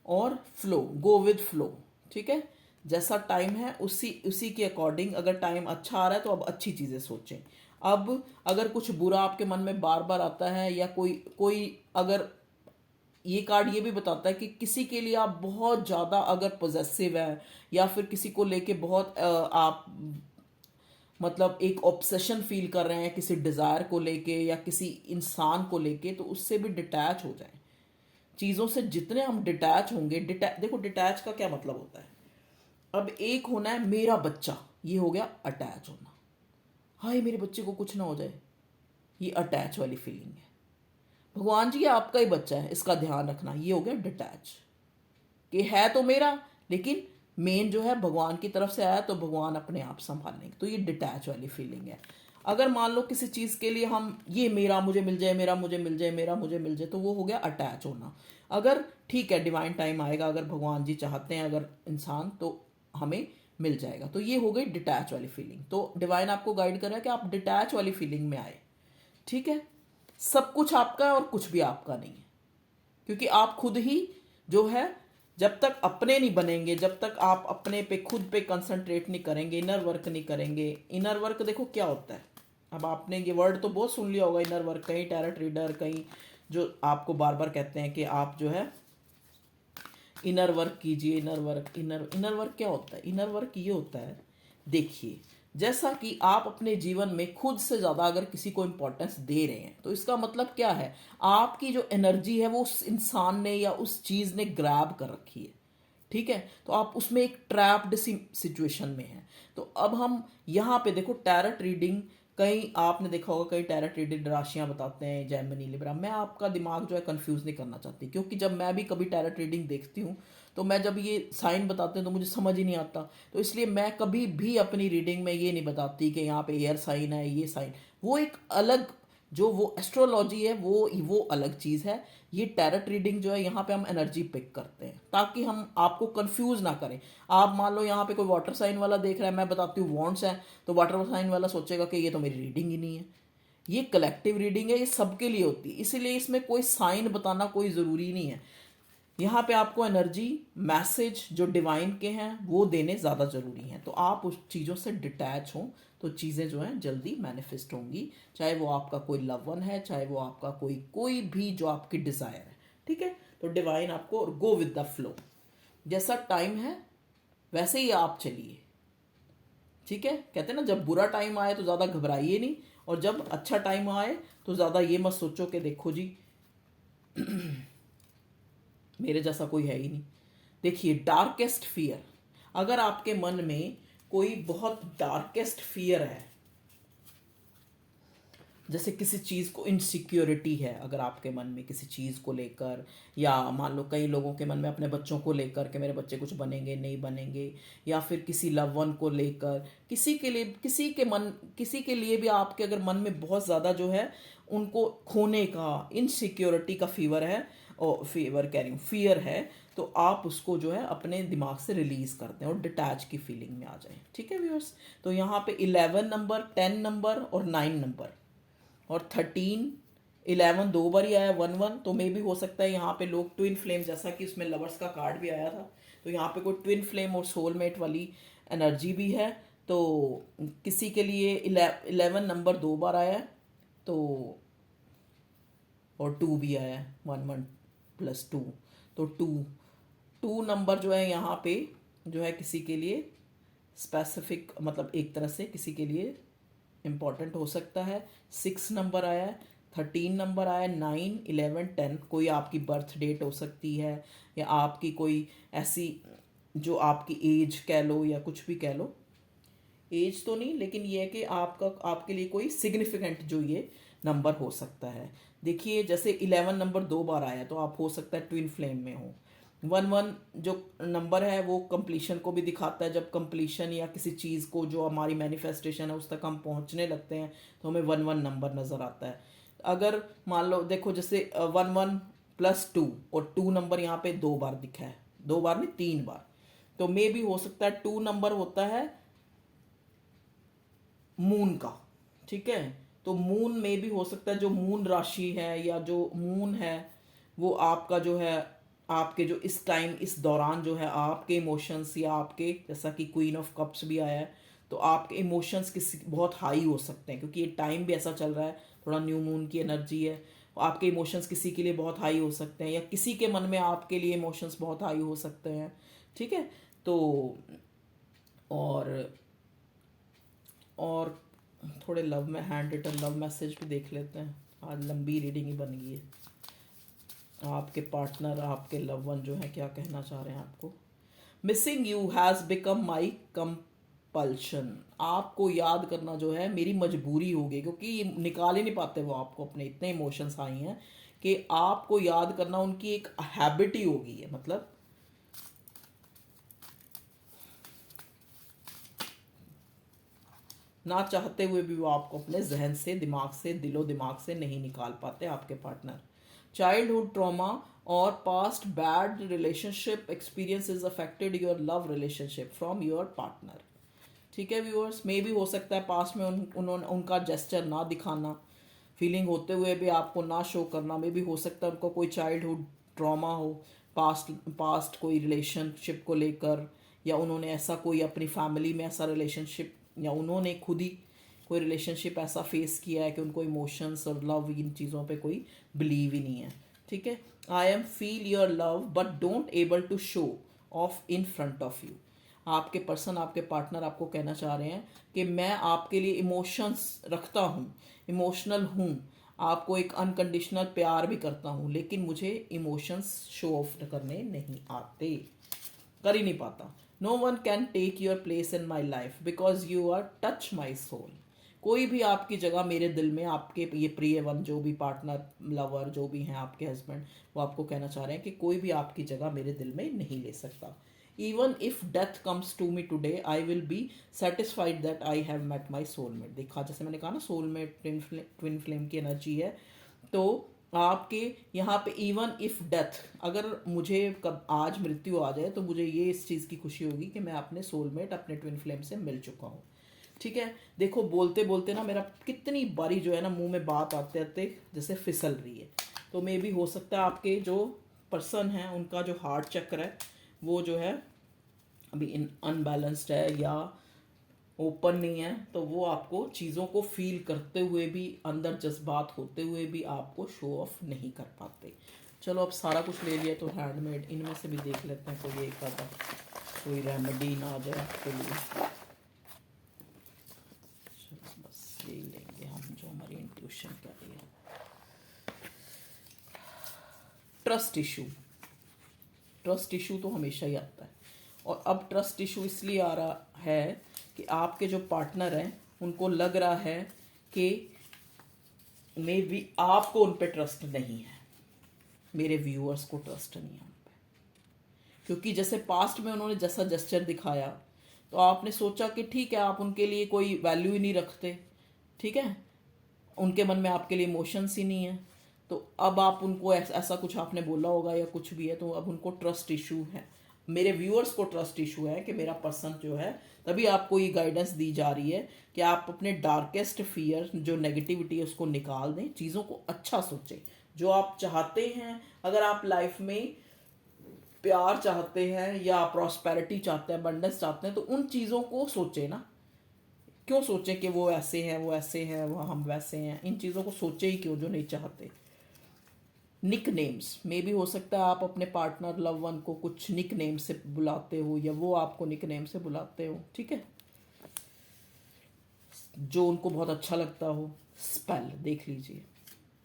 और फ्लो, गो विद फ्लो। ठीक है, जैसा टाइम है उसी उसी के अकॉर्डिंग, अगर टाइम अच्छा आ रहा है तो अब अच्छी चीज़ें सोचें। अब अगर कुछ बुरा आपके मन में बार बार आता है, या कोई कोई अगर ये कार्ड ये भी बताता है कि किसी के लिए आप बहुत ज़्यादा अगर पोजेसिव है या फिर किसी को लेके बहुत आप मतलब एक ऑब्सेशन फील कर रहे हैं किसी डिज़ायर को लेके या किसी इंसान को लेके, तो उससे भी डिटैच हो जाएं। चीज़ों से जितने हम डिटैच होंगे, देखो डिटैच का क्या मतलब होता है। अब एक होना है मेरा बच्चा, ये हो गया अटैच होना, हाय मेरे बच्चे को कुछ ना हो जाए, ये अटैच वाली फीलिंग है। भगवान जी ये आपका ही बच्चा है, इसका ध्यान रखना, ये हो गया डिटैच, कि है तो मेरा लेकिन मेन जो है भगवान की तरफ से आया तो भगवान अपने आप संभाल लेंगे, तो ये डिटैच वाली फीलिंग है। अगर मान लो किसी चीज़ के लिए हम ये मेरा मुझे मिल जाए, मेरा मुझे मिल जाए, मेरा मुझे मिल जाए, तो वो हो गया अटैच होना। अगर ठीक है डिवाइन टाइम आएगा, अगर भगवान जी चाहते हैं अगर इंसान, तो हमें मिल जाएगा। तो ये हो गई डिटैच वाली फीलिंग। तो डिवाइन आपको गाइड कर रहा है कि आप डिटैच वाली फीलिंग में आए। ठीक है, सब कुछ आपका है और कुछ भी आपका नहीं है, क्योंकि आप खुद ही जो है, जब तक अपने नहीं बनेंगे, जब तक आप अपने पे खुद पे कंसंट्रेट नहीं करेंगे, इनर वर्क नहीं करेंगे। इनर वर्क देखो क्या होता है, अब आपने ये वर्ड तो बहुत सुन लिया होगा इनर वर्क, कहीं टैरेट रीडर, कहीं जो आपको बार बार कहते हैं कि आप जो है इनर वर्क कीजिए। इनर वर्क, इनर वर्क क्या होता है? इनर वर्क ये होता है, देखिए जैसा कि आप अपने जीवन में खुद से ज़्यादा अगर किसी को इम्पोर्टेंस दे रहे हैं, तो इसका मतलब क्या है, आपकी जो एनर्जी है वो उस इंसान ने या उस चीज़ ने ग्रैब कर रखी है। ठीक है, तो आप उसमें एक ट्रैप्ड सी सिचुएशन में हैं। तो अब हम यहाँ पे देखो टैरेट रीडिंग, कहीं आपने देखा होगा कई टैरेट रीडिंग राशियां बताते हैं जेमिनी लिब्रा। मैं आपका दिमाग जो है कंफ्यूज नहीं करना चाहती, क्योंकि जब मैं भी कभी टैरेट रीडिंग देखती हूँ तो मैं जब ये साइन बताते हैं तो मुझे समझ ही नहीं आता। तो इसलिए मैं कभी भी अपनी रीडिंग में ये नहीं बताती कि यहाँ पे एयर साइन है, ये साइन, वो एक अलग, जो वो एस्ट्रोलॉजी है वो अलग चीज़ है। ये टैरेट रीडिंग जो है यहाँ पे हम एनर्जी पिक करते हैं ताकि हम आपको कंफ्यूज ना करें। आप मान लो यहाँ पे कोई वाटर साइन वाला देख रहा है, मैं बताती हूँ वॉन्ट्स है, तो वाटर साइन वाला सोचेगा कि ये तो मेरी रीडिंग ही नहीं है। ये कलेक्टिव रीडिंग है, ये सबके लिए होती है, इसीलिए इसमें कोई साइन बताना कोई ज़रूरी नहीं है। यहाँ पे आपको एनर्जी मैसेज जो डिवाइन के हैं वो देने ज़्यादा ज़रूरी हैं। तो आप उस चीज़ों से डिटैच हों तो चीज़ें जो हैं जल्दी मैनिफेस्ट होंगी, चाहे वो आपका कोई लव वन है, चाहे वो आपका कोई भी जो आपकी डिज़ायर है। ठीक है, तो डिवाइन आपको गो विद द फ्लो, जैसा टाइम है वैसे ही आप चलिए। ठीक है, कहते हैं ना जब बुरा टाइम आए तो ज़्यादा घबराइए नहीं, और जब अच्छा टाइम आए तो ज़्यादा ये मत सोचो कि देखो जी मेरे जैसा कोई है ही नहीं। देखिए डार्केस्ट फियर, अगर आपके मन में कोई बहुत डार्केस्ट फियर है, जैसे किसी चीज़ को इनसिक्योरिटी है अगर आपके मन में किसी चीज़ को लेकर, या मान लो कई लोगों के मन में अपने बच्चों को लेकर कि मेरे बच्चे कुछ बनेंगे नहीं बनेंगे, या फिर किसी लव वन को लेकर, किसी के लिए किसी के लिए भी आपके अगर मन में बहुत ज़्यादा जो है उनको खोने का, इनसिक्योरिटी का फीवर है, और फीवर कह रही हूँ फियर है, तो आप उसको जो है अपने दिमाग से रिलीज़ करते हैं और डिटैच की फीलिंग में आ जाए। ठीक है व्यूअर्स, तो यहाँ पे 11 नंबर, 10 नंबर और 9 नंबर और 13, 11 दो बार ही आया, 1 1, तो मे भी हो सकता है यहाँ पे लोग ट्विन फ्लेम, जैसा कि उसमें लवर्स का कार्ड भी आया था, तो यहाँ पे कोई ट्विन फ्लेम और सोलमेट वाली एनर्जी भी है। तो किसी के लिए 11 नंबर दो बार आया है, तो और 2 भी आया है, 1 1 + 2, तो 2 नंबर जो है यहाँ पे जो है किसी के लिए स्पेसिफिक, मतलब एक तरह से किसी के लिए इम्पॉर्टेंट हो सकता है। 6 नंबर आया है, 13 नंबर आया है, 9, 11, 10, कोई आपकी बर्थ डेट हो सकती है, या आपकी कोई ऐसी जो आपकी एज कह लो या कुछ भी कह लो, एज तो नहीं लेकिन ये है कि आपका आपके लिए कोई सिग्निफिकेंट जो ये नंबर हो सकता है। देखिए जैसे 11 नंबर दो बार आया तो आप हो सकता है ट्विन फ्लेम में हो। 1 1 जो नंबर है वो कंप्लीशन को भी दिखाता है, जब कंप्लीशन या किसी चीज़ को जो हमारी मैनिफेस्टेशन है उस तक हम पहुंचने लगते हैं तो हमें 1 1 नंबर नज़र आता है। अगर मान लो देखो जैसे 1 1 + 2, और 2 नंबर यहाँ पे दो बार दिखा है, दो बार नहीं 3 बार, तो मे भी हो सकता है 2 नंबर होता है मून का। ठीक है, तो मून में भी हो सकता है, जो मून राशि है या जो मून है वो आपका जो है, आपके जो इस टाइम इस दौरान जो है आपके इमोशंस, या आपके जैसा कि क्वीन ऑफ कप्स भी आया है, तो आपके इमोशंस किसी बहुत हाई हो सकते हैं, क्योंकि ये टाइम भी ऐसा चल रहा है, थोड़ा न्यू मून की एनर्जी है, आपके इमोशंस किसी के लिए बहुत हाई हो सकते हैं, या किसी के मन में आपके लिए इमोशंस बहुत हाई हो सकते हैं, ठीक है। तो और और थोड़े लव में हैंड रिटन लव मैसेज भी देख लेते हैं। आज लंबी रीडिंग ही बन गई है। आपके पार्टनर, आपके लव वन जो है क्या कहना चाह रहे हैं आपको। Missing you has become my compulsion. आपको याद करना जो है मेरी मजबूरी हो गई, क्योंकि निकाल ही नहीं पाते वो आपको, अपने इतने इमोशंस आई हैं कि आपको याद करना उनकी एक हैबिट ही हो गई है। मतलब ना चाहते हुए भी वो आपको अपने जहन से, दिमाग से, दिलो दिमाग से नहीं निकाल पाते आपके पार्टनर। चाइल्डहुड ट्रॉमा और past bad relationship experiences affected your love relationship from your partner. ठीक है व्यूअर्स, मे भी हो सकता है पास्ट में उन्होंने उनका जेस्चर ना दिखाना, फीलिंग होते हुए भी आपको ना शो करना। मे भी हो सकता है उनको कोई चाइल्डहुड ट्रॉमा हो, पास्ट पास्ट कोई रिलेशनशिप को लेकर, या उन्होंने ऐसा कोई अपनी फैमिली में ऐसा रिलेशनशिप, या उन्होंने खुद ही कोई रिलेशनशिप ऐसा फेस किया है कि उनको इमोशंस और लव इन चीज़ों पे कोई बिलीव ही नहीं है। ठीक है। I am feel your love but don't able to show off in front of you. आपके पर्सन, आपके पार्टनर आपको कहना चाह रहे हैं कि मैं आपके लिए इमोशंस रखता हूँ, इमोशनल हूँ, आपको एक अनकंडीशनल प्यार भी करता हूँ, लेकिन मुझे इमोशंस शो ऑफ करने नहीं आते, कर ही नहीं पाता। No one can take your place in my life because you are touch my soul. कोई भी आपकी जगह मेरे दिल में, आपके ये प्रिय वन जो भी पार्टनर, लवर जो भी हैं आपके हस्बैंड, वो आपको कहना चाह रहे हैं कि कोई भी आपकी जगह मेरे दिल में नहीं ले सकता। Even if death comes to me today I will be satisfied that I have met my soulmate. देखा, जैसे मैंने कहा ना, सोलमेट ट्विन फ्लेम की एनर्जी है। तो आपके यहाँ पे इवन इफ डेथ, अगर मुझे कब आज मृत्यु आ जाए तो मुझे ये इस चीज़ की खुशी होगी कि मैं अपने सोलमेट, अपने ट्विन फ्लेम से मिल चुका हूँ। ठीक है। देखो, बोलते बोलते ना मेरा कितनी बारी जो है ना मुंह में बात आते आते जैसे फिसल रही है। तो मे भी हो सकता है आपके जो पर्सन है उनका जो हार्ट चक्र है वो जो है अभी अनबैलेंस्ड है या ओपन नहीं है, तो वो आपको चीज़ों को फील करते हुए भी, अंदर जज्बात होते हुए भी आपको शो ऑफ नहीं कर पाते। चलो, अब सारा कुछ ले लिया तो हैंडमेड इनमें से भी देख लेते हैं कोई एक आधा, कोई रेमेडी ना आ जाए आपके लिए। चलो बस यही लेंगे हम जो हमारी इंट्यूशन कह रही है। Trust issue. ट्रस्ट इशू तो हमेशा ही आता है, और अब ट्रस्ट इशू इसलिए आ रहा है कि आपके जो पार्टनर हैं उनको लग रहा है कि मे बी आपको उन पे ट्रस्ट नहीं है, मेरे व्यूअर्स को ट्रस्ट नहीं है उन पे, क्योंकि जैसे पास्ट में उन्होंने जैसा जेस्चर दिखाया तो आपने सोचा कि ठीक है, आप उनके लिए कोई वैल्यू ही नहीं रखते। ठीक है, उनके मन में आपके लिए इमोशंस ही नहीं है। तो अब आप उनको ऐसा कुछ आपने बोला होगा या कुछ भी है, तो अब उनको ट्रस्ट इशू है, मेरे व्यूअर्स को ट्रस्ट इशू है कि मेरा पर्सन जो है, तभी आपको ये गाइडेंस दी जा रही है कि आप अपने डार्केस्ट फियर, जो नेगेटिविटी है, उसको निकाल दें, चीज़ों को अच्छा सोचें। जो आप चाहते हैं, अगर आप लाइफ में प्यार चाहते हैं या प्रॉस्पेरिटी चाहते हैं, अबंडेंस चाहते हैं, तो उन चीज़ों को सोचें ना। क्यों सोचें कि वो ऐसे हैं, वो ऐसे हैं, वो हम वैसे हैं। इन चीज़ों को सोचे ही क्यों जो नहीं चाहते। निक नेम्स, मे भी हो सकता है आप अपने पार्टनर, लव वन को कुछ निक नेम से बुलाते हो या वो आपको निक नेम से बुलाते हो। ठीक है, जो उनको बहुत अच्छा लगता हो। स्पेल देख लीजिए,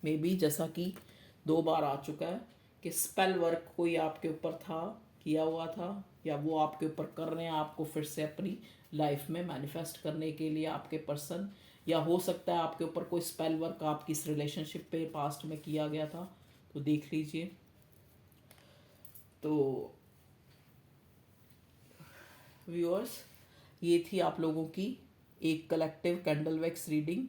मे बी जैसा कि 2 बार आ चुका है कि स्पेल वर्क कोई आपके ऊपर था, किया हुआ था, या वो आपके ऊपर कर रहे हैं आपको फिर से अपनी लाइफ में मैनिफेस्ट करने के लिए आपके पर्सन, या हो सकता है आपके ऊपर कोई स्पेल वर्क आपकी इस रिलेशनशिप पे पास्ट में किया गया था। तो देख लीजिए। तो व्यूअर्स, ये थी आप लोगों की एक कलेक्टिव कैंडल वैक्स रीडिंग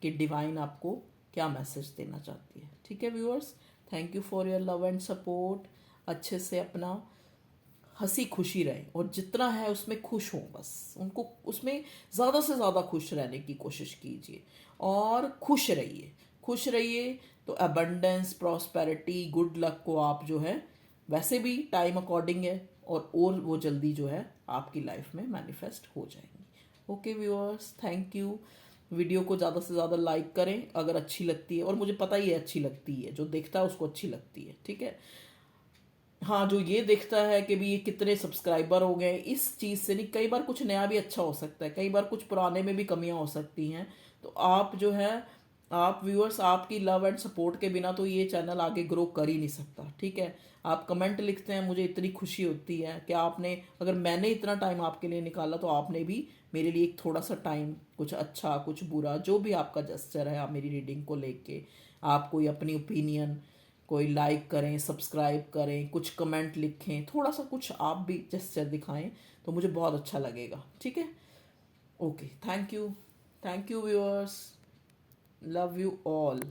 कि डिवाइन आपको क्या मैसेज देना चाहती है। ठीक है viewers, thank you for your love and support. अच्छे से अपना हंसी खुशी रहे, और जितना है उसमें खुश हो, बस उनको उसमें ज़्यादा से ज़्यादा खुश रहने की कोशिश कीजिए, और खुश रहिए, खुश रहिए। तो अबंडेंस, प्रॉस्पेरिटी, गुड लक को आप जो है वैसे भी टाइम अकॉर्डिंग है, और वो जल्दी जो है आपकी लाइफ में मैनिफेस्ट हो जाएंगी। Okay viewers, thank you. Video को ज़्यादा से ज़्यादा लाइक करें अगर अच्छी लगती है, और मुझे पता ही है अच्छी लगती है, जो देखता है उसको अच्छी लगती है, ठीक है। हाँ, जो ये देखता है कि भी ये कितने सब्सक्राइबर हो गए, इस चीज़ से नहीं, कई बार कुछ नया भी अच्छा हो सकता है, कई बार कुछ पुराने में भी कमियां हो सकती हैं। तो आप जो है, आप व्यूअर्स, आपकी लव एंड सपोर्ट के बिना तो ये चैनल आगे ग्रो कर ही नहीं सकता, ठीक है। आप कमेंट लिखते हैं, मुझे इतनी खुशी होती है कि आपने, अगर मैंने इतना टाइम आपके लिए निकाला तो आपने भी मेरे लिए एक थोड़ा सा टाइम, कुछ अच्छा कुछ बुरा, जो भी आपका जेस्चर है, आप मेरी रीडिंग को लेके, आप कोई अपनी ओपिनियन, कोई लाइक करें, सब्सक्राइब करें, कुछ कमेंट लिखें, थोड़ा सा कुछ आप भी जेस्चर दिखाएं तो मुझे बहुत अच्छा लगेगा, ठीक है। Okay, thank you viewers, love you all.